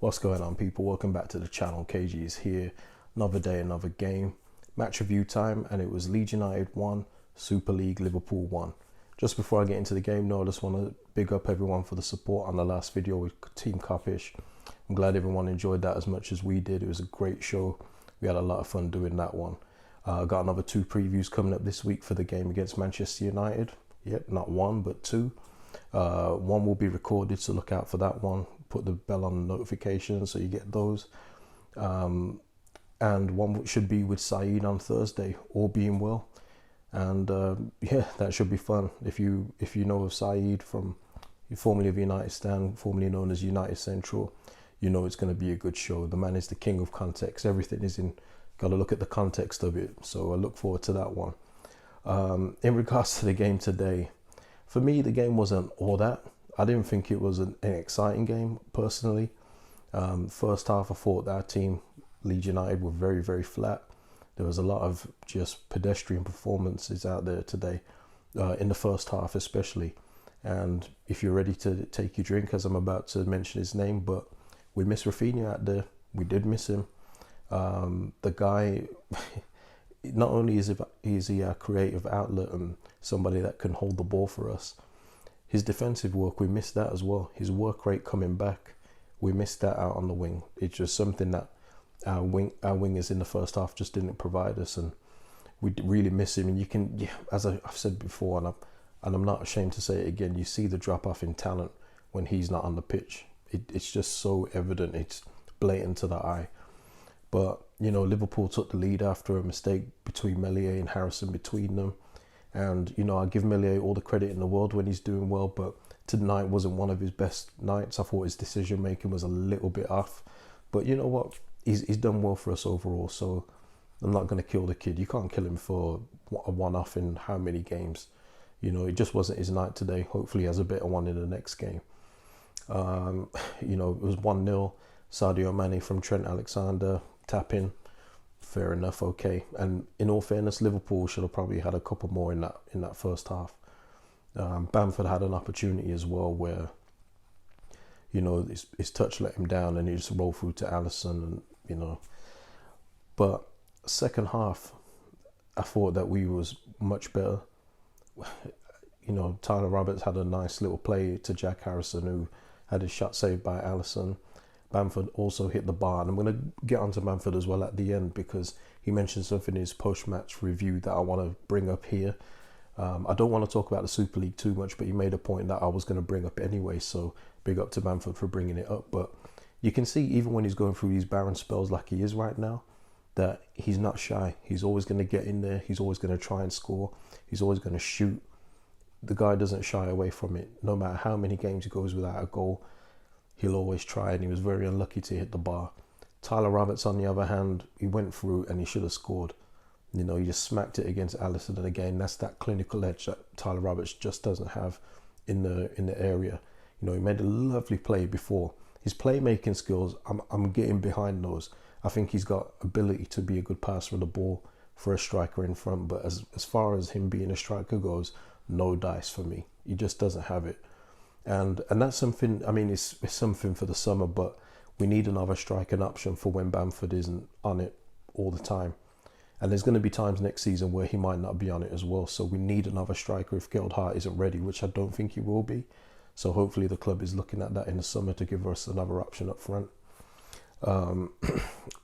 What's going on, people? Welcome back to the channel. KG is here. Another day, another game. Match review time, and it was Leeds United 1, Super League Liverpool 1. Just before I get into the game, I just want to big up everyone for the support on the last video with Team Coppish. I'm glad everyone enjoyed that as much as we did. It was a great show. We had a lot of fun doing that one. Got another 2 previews coming up this week for the game against Manchester United. Yep, not 1 but 2. One will be recorded, so look out for that one. Put the bell on notifications so you get those. And one should be with Saeed on Thursday, all being well. And yeah, that should be fun. If you know of Saeed, from formerly of United Stand, formerly known as United Central, you know it's going to be a good show. The man is the king of context. Everything is in. Got to look at the context of it. So I look forward to that one. In regards to the game today, for me, the game wasn't all that. I didn't think it was an exciting game, personally. First half, I thought that our team, Leeds United, were very, very flat. There was a lot of just pedestrian performances out there today, in the first half especially. And if you're ready to take your drink, as I'm about to mention his name, but we miss Rafinha out there. We did miss him. The guy, not only is he a creative outlet and somebody that can hold the ball for us, his defensive work, we missed that as well. His work rate coming back, we missed that out on the wing. It's just something that our wingers in the first half just didn't provide us, and we really miss him. And you can, yeah, as I've said before, and I'm not ashamed to say it again, you see the drop off in talent when he's not on the pitch. It's just so evident. It's blatant to the eye. But, you know, Liverpool took the lead after a mistake between Meslier and Harrison between them. And, you know, I give Meslier all the credit in the world when he's doing well, but tonight wasn't one of his best nights. I thought his decision making was a little bit off. But you know what? He's done well for us overall, so I'm not going to kill the kid. You can't kill him for a one-off in how many games. You know, it just wasn't his night today. Hopefully he has a better one in the next game. You know, it was 1-0. Sadio Mane from Trent Alexander tapping. Fair enough, okay. And in all fairness, Liverpool should have probably had a couple more in that first half. Bamford had an opportunity as well where, you know, his touch let him down and he just rolled through to Alisson, and you know. But second half, I thought that we was much better. You know, Tyler Roberts had a nice little play to Jack Harrison, who had his shot saved by Alisson. Bamford also hit the bar, and I'm going to get onto Bamford as well at the end, because he mentioned something in his post-match review that I want to bring up here. I don't want to talk about the Super League too much, but he made a point that I was going to bring up anyway, so big up to Bamford for bringing it up. But you can see, even when he's going through these barren spells like he is right now, that he's not shy. He's always going to get in there. He's always going to try and score. He's always going to shoot. The guy doesn't shy away from it. No matter how many games he goes without a goal, he'll always try, and he was very unlucky to hit the bar. Tyler Roberts, on the other hand, he went through and he should have scored. You know, he just smacked it against Alisson, and again, that's that clinical edge that Tyler Roberts just doesn't have in the area. You know, he made a lovely play before. His playmaking skills, I'm getting behind those. I think he's got ability to be a good passer of the ball for a striker in front, but as far as him being a striker goes, no dice for me. He just doesn't have it. And that's something, I mean, it's something for the summer, but we need another striking option for when Bamford isn't on it all the time. And there's going to be times next season where he might not be on it as well. So we need another striker if Geldhart isn't ready, which I don't think he will be. So hopefully the club is looking at that in the summer to give us another option up front.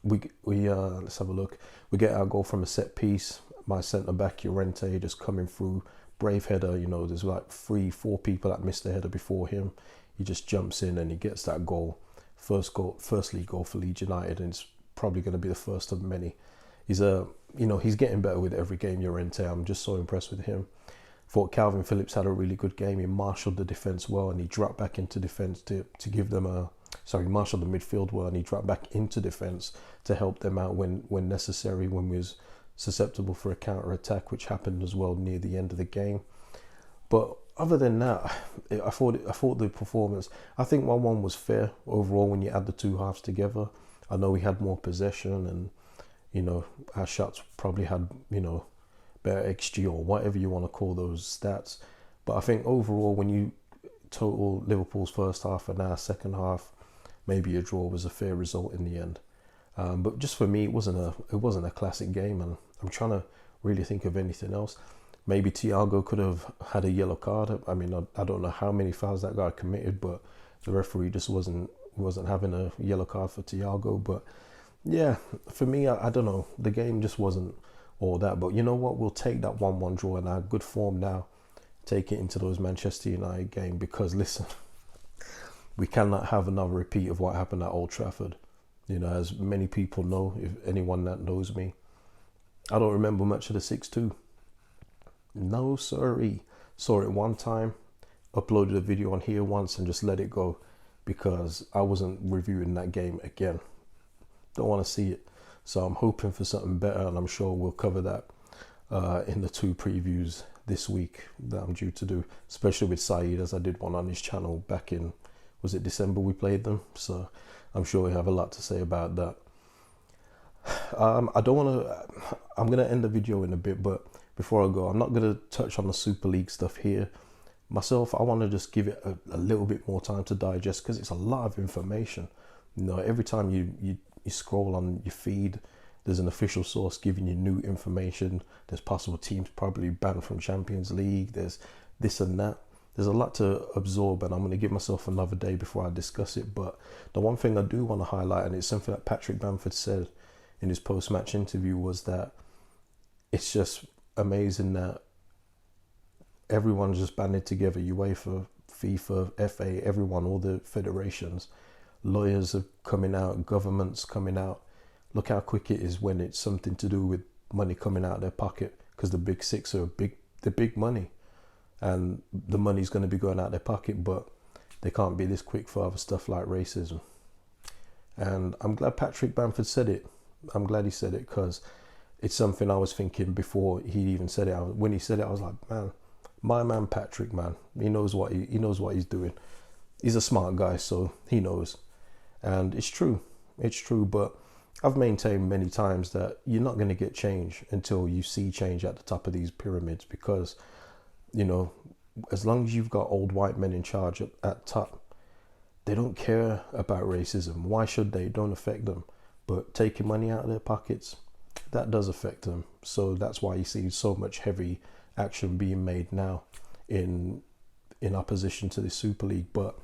Let's have a look. We get our goal from a set piece. My centre-back, Llorente, just coming through. Brave header, you know, there's like 3-4 people that missed the header before him. He just jumps in and he gets that goal. First league goal for Leeds United, and it's probably going to be the first of many. You know, he's getting better with every game, Llorente. I'm just so impressed with him. Thought Calvin Phillips had a really good game. He marshalled the defence well, and he dropped back into defence to give them a... Sorry, marshalled the midfield well, and he dropped back into defence to help them out when necessary, when we was susceptible for a counter-attack, which happened as well near the end of the game. But other than that, I thought the performance, I think 1-1 was fair overall when you add the two halves together. I know we had more possession, and, you know, our shots probably had, you know, better XG or whatever you want to call those stats. But I think overall, when you total Liverpool's first half and our second half, maybe a draw was a fair result in the end. But just for me, it wasn't a classic game, and I'm trying to really think of anything else. Maybe Thiago could have had a yellow card. I mean, I don't know how many fouls that guy committed, but the referee just wasn't having a yellow card for Thiago. But yeah, for me, I don't know. The game just wasn't all that. But you know what? We'll take that 1-1 draw and our good form now. Take it into those Manchester United game, because listen, we cannot have another repeat of what happened at Old Trafford. You know, as many people know, if anyone that knows me, I don't remember much of the 6-2. No, sorry. Saw it one time, uploaded a video on here once and just let it go because I wasn't reviewing that game again. Don't want to see it. So I'm hoping for something better, and I'm sure we'll cover that in the 2 previews this week that I'm due to do, especially with Saeed, as I did one on his channel back in, was it December we played them? So I'm sure we have a lot to say about that. I'm going to end the video in a bit, but before I go, I'm not going to touch on the Super League stuff here. Myself, I want to just give it a little bit more time to digest, because it's a lot of information. You know, every time you scroll on your feed, there's an official source giving you new information. There's possible teams probably banned from Champions League. There's this and that. There's a lot to absorb, and I'm going to give myself another day before I discuss it. But the one thing I do want to highlight, and it's something that Patrick Bamford said in his post-match interview, was that it's just amazing that everyone's just banded together, UEFA, FIFA, FA, everyone, all the federations. Lawyers are coming out, governments coming out. Look how quick it is when it's something to do with money coming out of their pocket, because the big 6 are big money, and the money's going to be going out their pocket, but they can't be this quick for other stuff like racism. And I'm glad Patrick Bamford said it. I'm glad he said it, because it's something I was thinking before he even said it. When he said it, I was like, man, my man Patrick, man, he knows what he's doing. He's a smart guy, so he knows. And it's true. But I've maintained many times that you're not going to get change until you see change at the top of these pyramids, because, you know, as long as you've got old white men in charge at top, they don't care about racism. Why should they? It don't affect them. But taking money out of their pockets, that does affect them. So that's why you see so much heavy action being made now in opposition to the Super League. But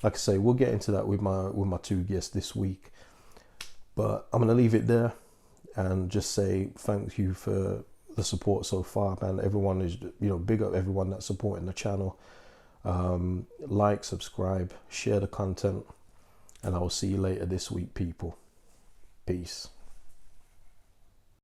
like I say, we'll get into that with my 2 guests this week. But I'm going to leave it there and just say thank you for the support so far, man. Everyone is, you know, big up everyone that's supporting the channel. Like, subscribe, share the content, and I will see you later this week, people. Peace.